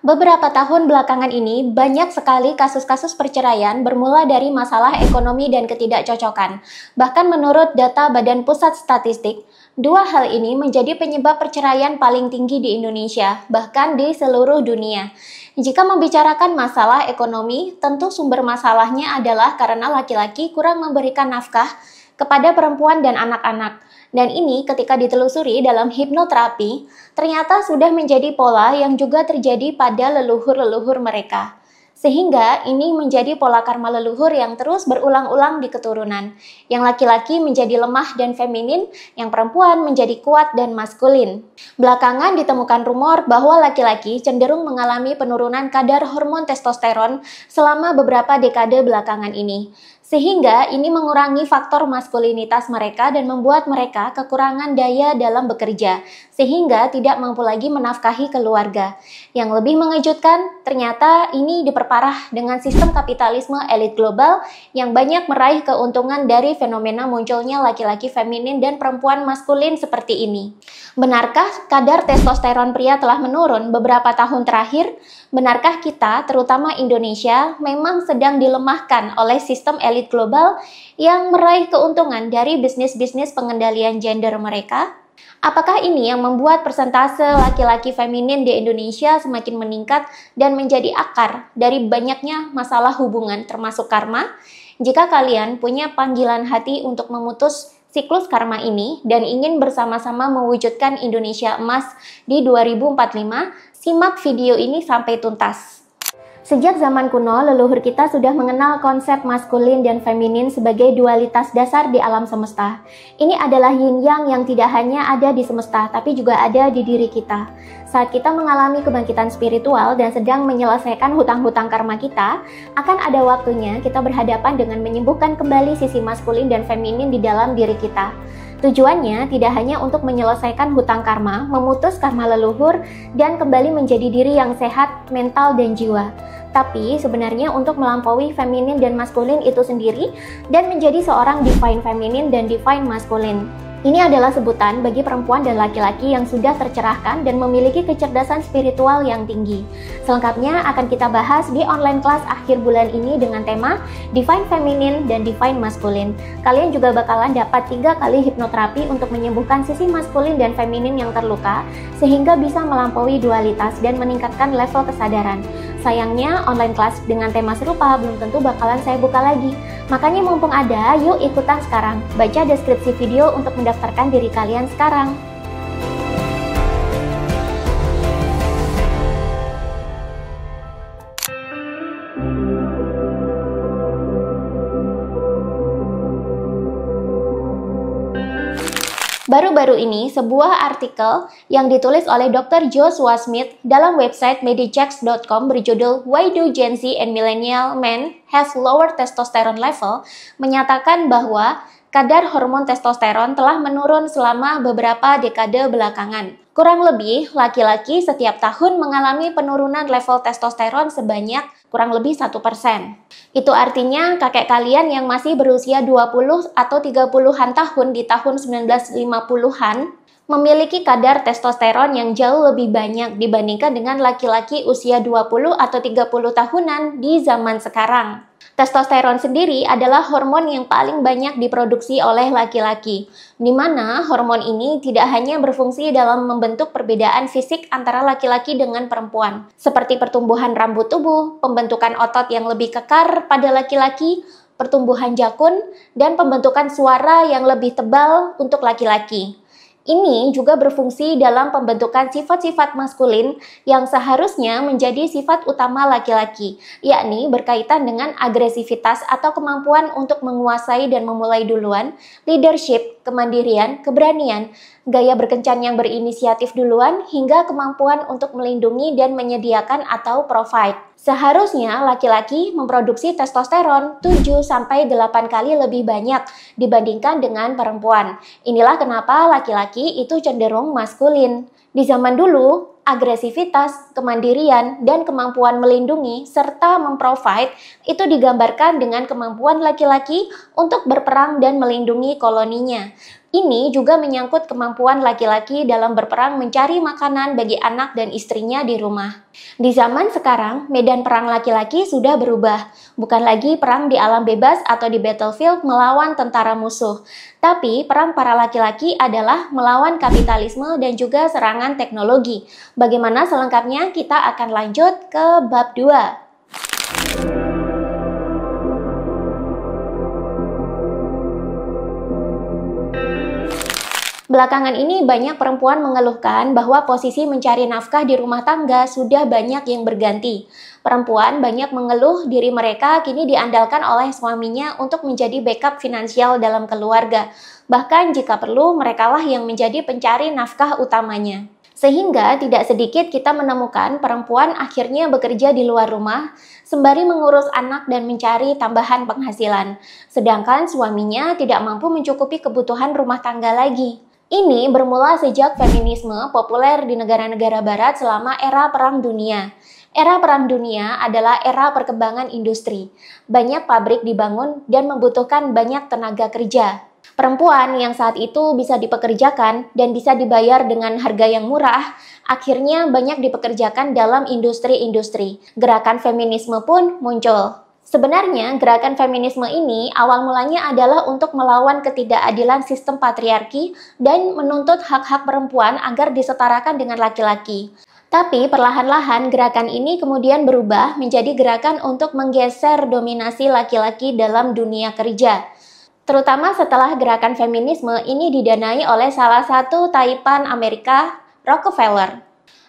Beberapa tahun belakangan ini, banyak sekali kasus-kasus perceraian bermula dari masalah ekonomi dan ketidakcocokan. Bahkan menurut data Badan Pusat Statistik, dua hal ini menjadi penyebab perceraian paling tinggi di Indonesia, bahkan di seluruh dunia. Jika membicarakan masalah ekonomi, tentu sumber masalahnya adalah karena laki-laki kurang memberikan nafkah kepada perempuan dan anak-anak. Dan ini ketika ditelusuri dalam hipnoterapi, ternyata sudah menjadi pola yang juga terjadi pada leluhur-leluhur mereka. Sehingga ini menjadi pola karma leluhur yang terus berulang-ulang di keturunan. Yang laki-laki menjadi lemah dan feminin, yang perempuan menjadi kuat dan maskulin. Belakangan ditemukan rumor bahwa laki-laki cenderung mengalami penurunan kadar hormon testosteron selama beberapa dekade belakangan ini. Sehingga ini mengurangi faktor maskulinitas mereka dan membuat mereka kekurangan daya dalam bekerja, sehingga tidak mampu lagi menafkahi keluarga. Yang lebih mengejutkan, ternyata ini diperparah dengan sistem kapitalisme elit global yang banyak meraih keuntungan dari fenomena munculnya laki-laki feminin dan perempuan maskulin seperti ini. Benarkah kadar testosteron pria telah menurun beberapa tahun terakhir? Benarkah kita, terutama Indonesia, memang sedang dilemahkan oleh sistem elit global yang meraih keuntungan dari bisnis-bisnis pengendalian gender mereka? Apakah ini yang membuat persentase laki-laki feminin di Indonesia semakin meningkat dan menjadi akar dari banyaknya masalah hubungan termasuk karma? Jika kalian punya panggilan hati untuk memutus siklus karma ini dan ingin bersama-sama mewujudkan Indonesia emas di 2045, simak video ini sampai tuntas. Sejak zaman kuno, leluhur kita sudah mengenal konsep maskulin dan feminin sebagai dualitas dasar di alam semesta. Ini adalah yin-yang yang tidak hanya ada di semesta, tapi juga ada di diri kita. Saat kita mengalami kebangkitan spiritual dan sedang menyelesaikan hutang-hutang karma kita, akan ada waktunya kita berhadapan dengan menyembuhkan kembali sisi maskulin dan feminin di dalam diri kita. Tujuannya tidak hanya untuk menyelesaikan hutang karma, memutus karma leluhur, dan kembali menjadi diri yang sehat, mental, dan jiwa. Tapi sebenarnya untuk melampaui feminin dan maskulin itu sendiri dan menjadi seorang divine feminin dan divine maskulin. Ini adalah sebutan bagi perempuan dan laki-laki yang sudah tercerahkan dan memiliki kecerdasan spiritual yang tinggi. Selengkapnya akan kita bahas di online kelas akhir bulan ini dengan tema Divine Feminine dan Divine Masculine. Kalian juga bakalan dapat 3 kali hipnoterapi untuk menyembuhkan sisi maskulin dan feminin yang terluka, sehingga bisa melampaui dualitas dan meningkatkan level kesadaran. Sayangnya online kelas dengan tema serupa belum tentu bakalan saya buka lagi. Makanya mumpung ada, yuk ikutan sekarang. Baca deskripsi video untuk mendaftarkan diri kalian sekarang. Baru-baru ini, sebuah artikel yang ditulis oleh Dr. Joshua Smith dalam website Medichecks.com berjudul Why Do Gen Z and Millennial Men Have Lower Testosterone Level menyatakan bahwa kadar hormon testosteron telah menurun selama beberapa dekade belakangan. Kurang lebih, laki-laki setiap tahun mengalami penurunan level testosteron sebanyak kurang lebih 1%. Itu artinya kakek kalian yang masih berusia 20 atau 30-an tahun di tahun 1950-an memiliki kadar testosteron yang jauh lebih banyak dibandingkan dengan laki-laki usia 20 atau 30 tahunan di zaman sekarang. Testosteron sendiri adalah hormon yang paling banyak diproduksi oleh laki-laki, di mana hormon ini tidak hanya berfungsi dalam membentuk perbedaan fisik antara laki-laki dengan perempuan, seperti pertumbuhan rambut tubuh, pembentukan otot yang lebih kekar pada laki-laki, pertumbuhan jakun, dan pembentukan suara yang lebih tebal untuk laki-laki. Ini juga berfungsi dalam pembentukan sifat-sifat maskulin yang seharusnya menjadi sifat utama laki-laki, yakni berkaitan dengan agresivitas atau kemampuan untuk menguasai dan memulai duluan, leadership, kemandirian, keberanian, gaya berkencan yang berinisiatif duluan, hingga kemampuan untuk melindungi dan menyediakan atau provide. Seharusnya laki-laki memproduksi testosteron 7-8 kali lebih banyak dibandingkan dengan perempuan. Inilah kenapa laki-laki itu cenderung maskulin. Di zaman dulu, agresivitas, kemandirian, dan kemampuan melindungi serta memprovide itu digambarkan dengan kemampuan laki-laki untuk berperang dan melindungi koloninya. Ini juga menyangkut kemampuan laki-laki dalam berperang mencari makanan bagi anak dan istrinya di rumah. Di zaman sekarang, medan perang laki-laki sudah berubah. Bukan lagi perang di alam bebas atau di battlefield melawan tentara musuh. Tapi perang para laki-laki adalah melawan kapitalisme dan juga serangan teknologi. Bagaimana selengkapnya? Kita akan lanjut ke bab 2. Belakangan ini banyak perempuan mengeluhkan bahwa posisi mencari nafkah di rumah tangga sudah banyak yang berganti. Perempuan banyak mengeluh diri mereka kini diandalkan oleh suaminya untuk menjadi backup finansial dalam keluarga. Bahkan jika perlu, merekalah yang menjadi pencari nafkah utamanya. Sehingga tidak sedikit kita menemukan perempuan akhirnya bekerja di luar rumah, sembari mengurus anak dan mencari tambahan penghasilan. Sedangkan suaminya tidak mampu mencukupi kebutuhan rumah tangga lagi. Ini bermula sejak feminisme populer di negara-negara barat selama era Perang Dunia. Era Perang Dunia adalah era perkembangan industri. Banyak pabrik dibangun dan membutuhkan banyak tenaga kerja. Perempuan yang saat itu bisa dipekerjakan dan bisa dibayar dengan harga yang murah, akhirnya banyak dipekerjakan dalam industri-industri. Gerakan feminisme pun muncul. Sebenarnya, gerakan feminisme ini awal mulanya adalah untuk melawan ketidakadilan sistem patriarki dan menuntut hak-hak perempuan agar disetarakan dengan laki-laki. Tapi perlahan-lahan gerakan ini kemudian berubah menjadi gerakan untuk menggeser dominasi laki-laki dalam dunia kerja. Terutama setelah gerakan feminisme ini didanai oleh salah satu taipan Amerika, Rockefeller.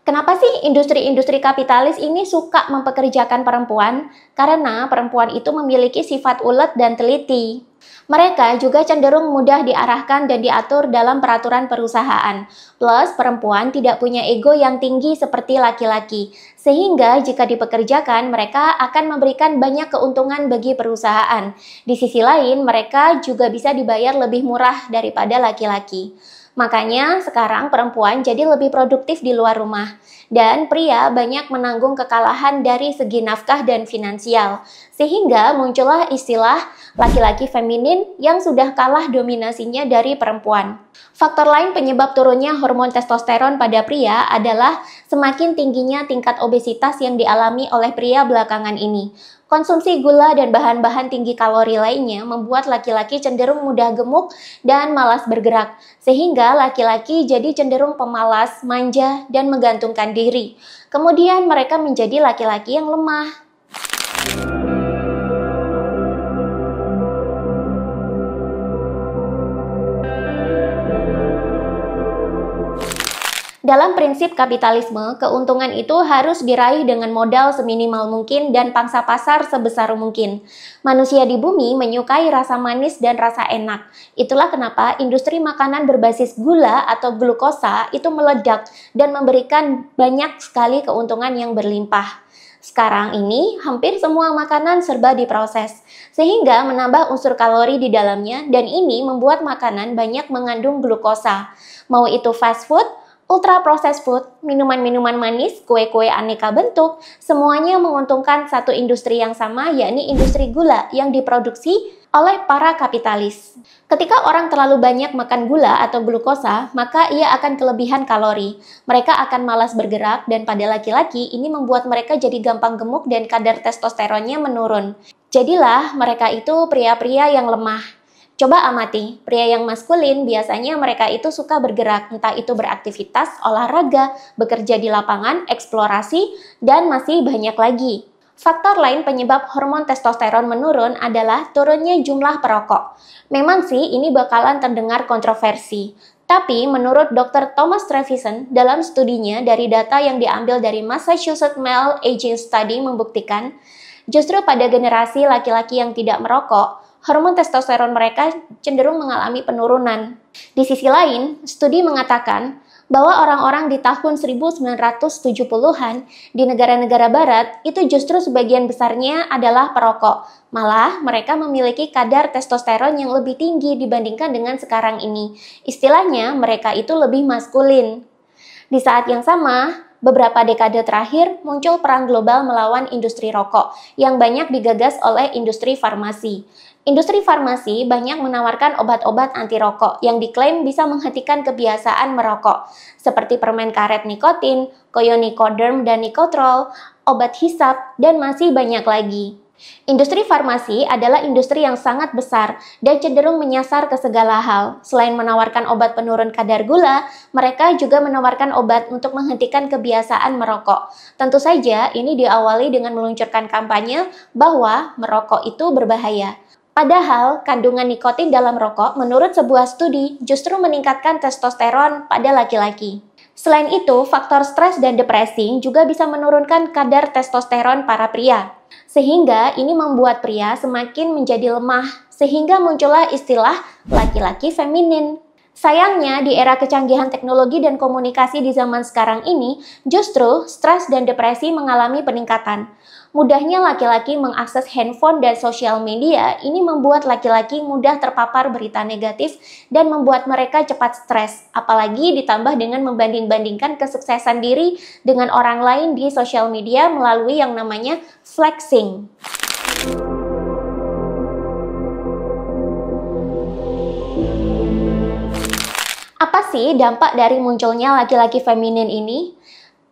Kenapa sih industri-industri kapitalis ini suka mempekerjakan perempuan? Karena perempuan itu memiliki sifat ulet dan teliti. Mereka juga cenderung mudah diarahkan dan diatur dalam peraturan perusahaan. Plus, perempuan tidak punya ego yang tinggi seperti laki-laki. Sehingga jika dipekerjakan, mereka akan memberikan banyak keuntungan bagi perusahaan. Di sisi lain, mereka juga bisa dibayar lebih murah daripada laki-laki. Makanya sekarang perempuan jadi lebih produktif di luar rumah. Dan pria banyak menanggung kekalahan dari segi nafkah dan finansial. Sehingga muncullah istilah laki-laki feminin yang sudah kalah dominasinya dari perempuan. Faktor lain penyebab turunnya hormon testosteron pada pria adalah semakin tingginya tingkat obesitas yang dialami oleh pria belakangan ini. Konsumsi gula dan bahan-bahan tinggi kalori lainnya membuat laki-laki cenderung mudah gemuk dan malas bergerak, sehingga laki-laki jadi cenderung pemalas, manja, dan menggantungkan diri. Kemudian mereka menjadi laki-laki yang lemah. Dalam prinsip kapitalisme, keuntungan itu harus diraih dengan modal seminimal mungkin dan pangsa pasar sebesar mungkin. Manusia di bumi menyukai rasa manis dan rasa enak. Itulah kenapa industri makanan berbasis gula atau glukosa itu meledak dan memberikan banyak sekali keuntungan yang berlimpah. Sekarang ini, hampir semua makanan serba diproses, sehingga menambah unsur kalori di dalamnya dan ini membuat makanan banyak mengandung glukosa. Mau itu fast food, ultra processed food, minuman-minuman manis, kue-kue aneka bentuk, semuanya menguntungkan satu industri yang sama, yakni industri gula yang diproduksi oleh para kapitalis. Ketika orang terlalu banyak makan gula atau glukosa, maka ia akan kelebihan kalori. Mereka akan malas bergerak dan pada laki-laki ini membuat mereka jadi gampang gemuk dan kadar testosteronnya menurun. Jadilah mereka itu pria-pria yang lemah. Coba amati, pria yang maskulin biasanya mereka itu suka bergerak, entah itu beraktivitas, olahraga, bekerja di lapangan, eksplorasi, dan masih banyak lagi. Faktor lain penyebab hormon testosteron menurun adalah turunnya jumlah perokok. Memang sih ini bakalan terdengar kontroversi. Tapi menurut Dr. Thomas Trevisan dalam studinya dari data yang diambil dari Massachusetts Male Aging Study membuktikan, justru pada generasi laki-laki yang tidak merokok, hormon testosteron mereka cenderung mengalami penurunan. Di sisi lain, studi mengatakan bahwa orang-orang di tahun 1970-an di negara-negara barat itu justru sebagian besarnya adalah perokok. Malah mereka memiliki kadar testosteron yang lebih tinggi dibandingkan dengan sekarang ini. Istilahnya mereka itu lebih maskulin. Di saat yang sama, Beberapa dekade terakhir, muncul perang global melawan industri rokok yang banyak digagas oleh industri farmasi. Industri farmasi banyak menawarkan obat-obat anti rokok yang diklaim bisa menghentikan kebiasaan merokok, seperti permen karet nikotin, koyonicoderm dan nikotrol, obat hisap, dan masih banyak lagi. Industri farmasi adalah industri yang sangat besar dan cenderung menyasar ke segala hal. Selain menawarkan obat penurun kadar gula, mereka juga menawarkan obat untuk menghentikan kebiasaan merokok. Tentu saja ini diawali dengan meluncurkan kampanye bahwa merokok itu berbahaya. Padahal, kandungan nikotin dalam rokok menurut sebuah studi justru meningkatkan testosteron pada laki-laki. Selain itu, faktor stres dan depresi juga bisa menurunkan kadar testosteron para pria. Sehingga ini membuat pria semakin menjadi lemah, sehingga muncullah istilah laki-laki feminin. Sayangnya, di era kecanggihan teknologi dan komunikasi di zaman sekarang ini, justru stres dan depresi mengalami peningkatan. Mudahnya laki-laki mengakses handphone dan sosial media ini membuat laki-laki mudah terpapar berita negatif dan membuat mereka cepat stres, apalagi ditambah dengan membanding-bandingkan kesuksesan diri dengan orang lain di sosial media melalui yang namanya flexing. Apa sih dampak dari munculnya laki-laki feminin ini?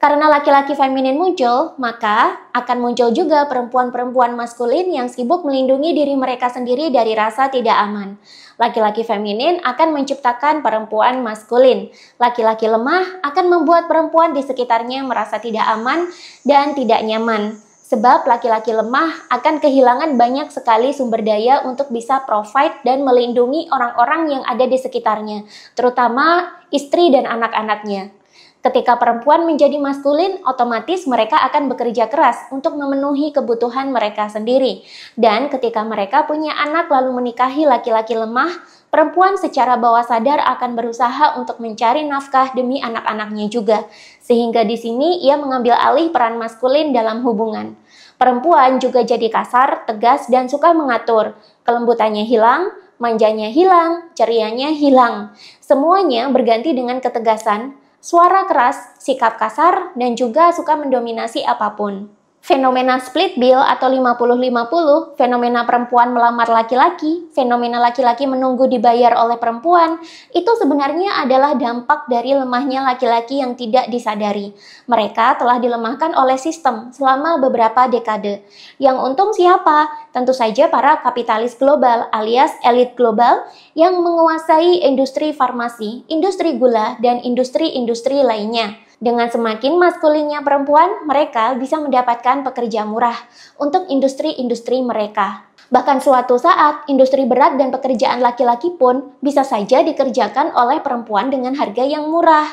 Karena laki-laki feminin muncul, maka akan muncul juga perempuan-perempuan maskulin yang sibuk melindungi diri mereka sendiri dari rasa tidak aman. Laki-laki feminin akan menciptakan perempuan maskulin. Laki-laki lemah akan membuat perempuan di sekitarnya merasa tidak aman dan tidak nyaman. Sebab laki-laki lemah akan kehilangan banyak sekali sumber daya untuk bisa provide dan melindungi orang-orang yang ada di sekitarnya, terutama istri dan anak-anaknya. Ketika perempuan menjadi maskulin, otomatis mereka akan bekerja keras untuk memenuhi kebutuhan mereka sendiri. Dan ketika mereka punya anak lalu menikahi laki-laki lemah, perempuan secara bawah sadar akan berusaha untuk mencari nafkah demi anak-anaknya juga. Sehingga di sini ia mengambil alih peran maskulin dalam hubungan. Perempuan juga jadi kasar, tegas, dan suka mengatur. Kelembutannya hilang, manjanya hilang, cerianya hilang. Semuanya berganti dengan ketegasan, suara keras, sikap kasar, dan juga suka mendominasi apapun. Fenomena split bill atau 50-50, fenomena perempuan melamar laki-laki, fenomena laki-laki menunggu dibayar oleh perempuan, itu sebenarnya adalah dampak dari lemahnya laki-laki yang tidak disadari. Mereka telah dilemahkan oleh sistem selama beberapa dekade. Yang untung siapa? Tentu saja para kapitalis global alias elit global yang menguasai industri farmasi, industri gula, dan industri-industri lainnya. Dengan semakin maskulinnya perempuan, mereka bisa mendapatkan pekerja murah untuk industri-industri mereka. Bahkan suatu saat, industri berat dan pekerjaan laki-laki pun bisa saja dikerjakan oleh perempuan dengan harga yang murah.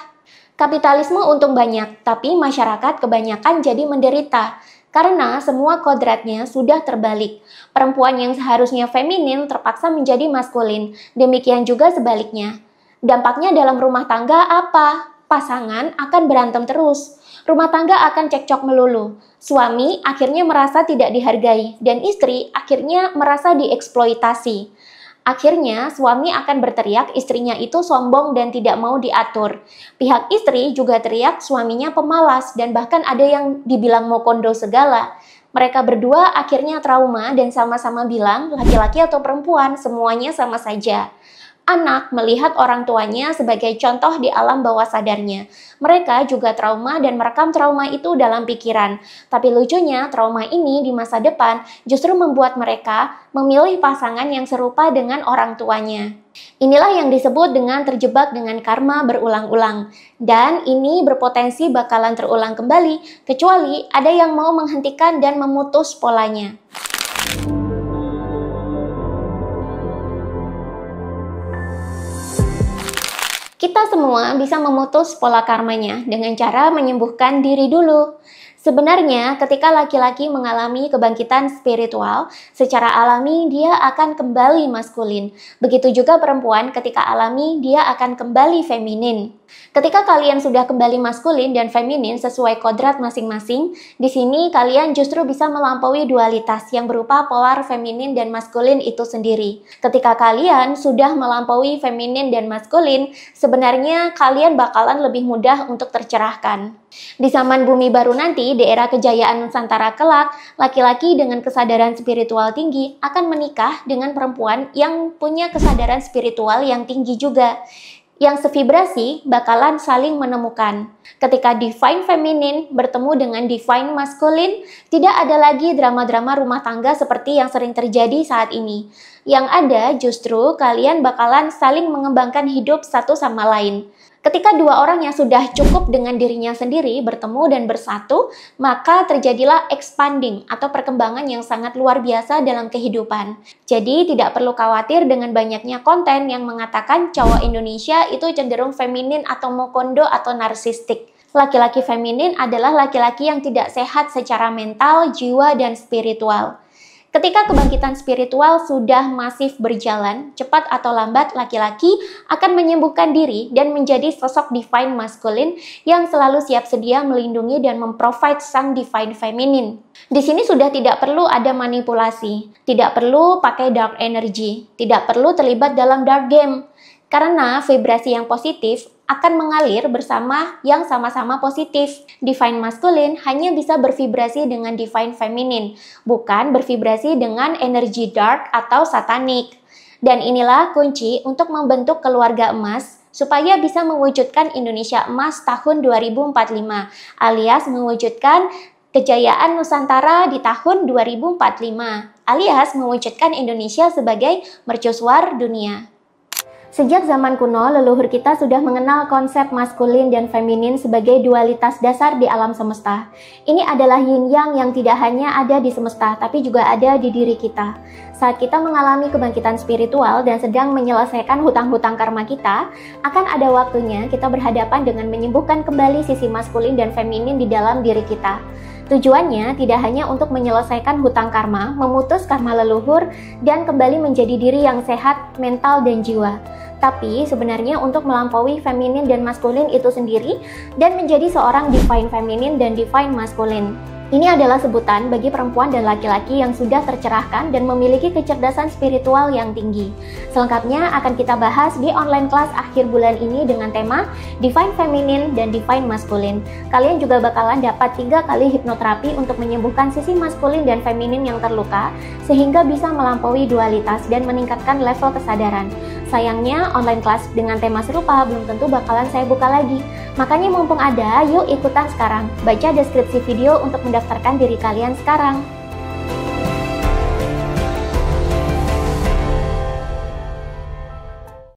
Kapitalisme untung banyak, tapi masyarakat kebanyakan jadi menderita. Karena semua kodratnya sudah terbalik. Perempuan yang seharusnya feminin terpaksa menjadi maskulin, demikian juga sebaliknya. Dampaknya dalam rumah tangga apa? Pasangan akan berantem terus. Rumah tangga akan cekcok melulu. Suami akhirnya merasa tidak dihargai dan istri akhirnya merasa dieksploitasi. Akhirnya suami akan berteriak istrinya itu sombong dan tidak mau diatur. Pihak istri juga teriak suaminya pemalas dan bahkan ada yang dibilang mau kondo segala. Mereka berdua akhirnya trauma dan sama-sama bilang laki-laki atau perempuan semuanya sama saja. Anak melihat orang tuanya sebagai contoh di alam bawah sadarnya. Mereka juga trauma dan merekam trauma itu dalam pikiran. Tapi lucunya, trauma ini di masa depan justru membuat mereka memilih pasangan yang serupa dengan orang tuanya. Inilah yang disebut dengan terjebak dengan karma berulang-ulang. Dan ini berpotensi bakalan terulang kembali, kecuali ada yang mau menghentikan dan memutus polanya. Kita semua bisa memutus pola karmanya dengan cara menyembuhkan diri dulu. Sebenarnya, ketika laki-laki mengalami kebangkitan spiritual, secara alami dia akan kembali maskulin. Begitu juga perempuan ketika alami dia akan kembali feminin. Ketika kalian sudah kembali maskulin dan feminin sesuai kodrat masing-masing, di sini kalian justru bisa melampaui dualitas yang berupa polar feminin dan maskulin itu sendiri. Ketika kalian sudah melampaui feminin dan maskulin, sebenarnya kalian bakalan lebih mudah untuk tercerahkan. Di zaman bumi baru nanti, di era kejayaan Nusantara kelak, laki-laki dengan kesadaran spiritual tinggi akan menikah dengan perempuan yang punya kesadaran spiritual yang tinggi juga. Yang sevibrasi bakalan saling menemukan. Ketika divine feminine bertemu dengan divine masculine, tidak ada lagi drama-drama rumah tangga seperti yang sering terjadi saat ini. Yang ada justru kalian bakalan saling mengembangkan hidup satu sama lain. Ketika dua orang yang sudah cukup dengan dirinya sendiri bertemu dan bersatu, maka terjadilah expanding atau perkembangan yang sangat luar biasa dalam kehidupan. Jadi tidak perlu khawatir dengan banyaknya konten yang mengatakan cowok Indonesia itu cenderung feminin atau mokondo atau narsistik. Laki-laki feminin adalah laki-laki yang tidak sehat secara mental, jiwa, dan spiritual. Ketika kebangkitan spiritual sudah masif berjalan, cepat atau lambat laki-laki akan menyembuhkan diri dan menjadi sosok divine masculine yang selalu siap sedia melindungi dan memprovide sang divine feminine. Di sini sudah tidak perlu ada manipulasi, tidak perlu pakai dark energy, tidak perlu terlibat dalam dark game. Karena vibrasi yang positif akan mengalir bersama yang sama-sama positif. Divine masculine hanya bisa bervibrasi dengan divine feminine, bukan bervibrasi dengan energi dark atau satanik. Dan inilah kunci untuk membentuk keluarga emas supaya bisa mewujudkan Indonesia emas tahun 2045, alias mewujudkan kejayaan Nusantara di tahun 2045, alias mewujudkan Indonesia sebagai mercusuar dunia. Sejak zaman kuno, leluhur kita sudah mengenal konsep maskulin dan feminin sebagai dualitas dasar di alam semesta. Ini adalah yin-yang yang tidak hanya ada di semesta, tapi juga ada di diri kita. Saat kita mengalami kebangkitan spiritual dan sedang menyelesaikan hutang-hutang karma kita, akan ada waktunya kita berhadapan dengan menyembuhkan kembali sisi maskulin dan feminin di dalam diri kita. Tujuannya tidak hanya untuk menyelesaikan hutang karma, memutus karma leluhur, dan kembali menjadi diri yang sehat, mental, dan jiwa. Tapi sebenarnya untuk melampaui feminin dan maskulin itu sendiri dan menjadi seorang divine feminin dan divine maskulin. Ini adalah sebutan bagi perempuan dan laki-laki yang sudah tercerahkan dan memiliki kecerdasan spiritual yang tinggi. Selengkapnya akan kita bahas di online kelas akhir bulan ini dengan tema Divine Feminine dan Divine Masculine. Kalian juga bakalan dapat 3 kali hipnoterapi untuk menyembuhkan sisi maskulin dan feminin yang terluka, sehingga bisa melampaui dualitas dan meningkatkan level kesadaran. Sayangnya, online kelas dengan tema serupa belum tentu bakalan saya buka lagi. Makanya mumpung ada, yuk ikutan sekarang. Baca deskripsi video untuk mendaftarkan diri kalian sekarang.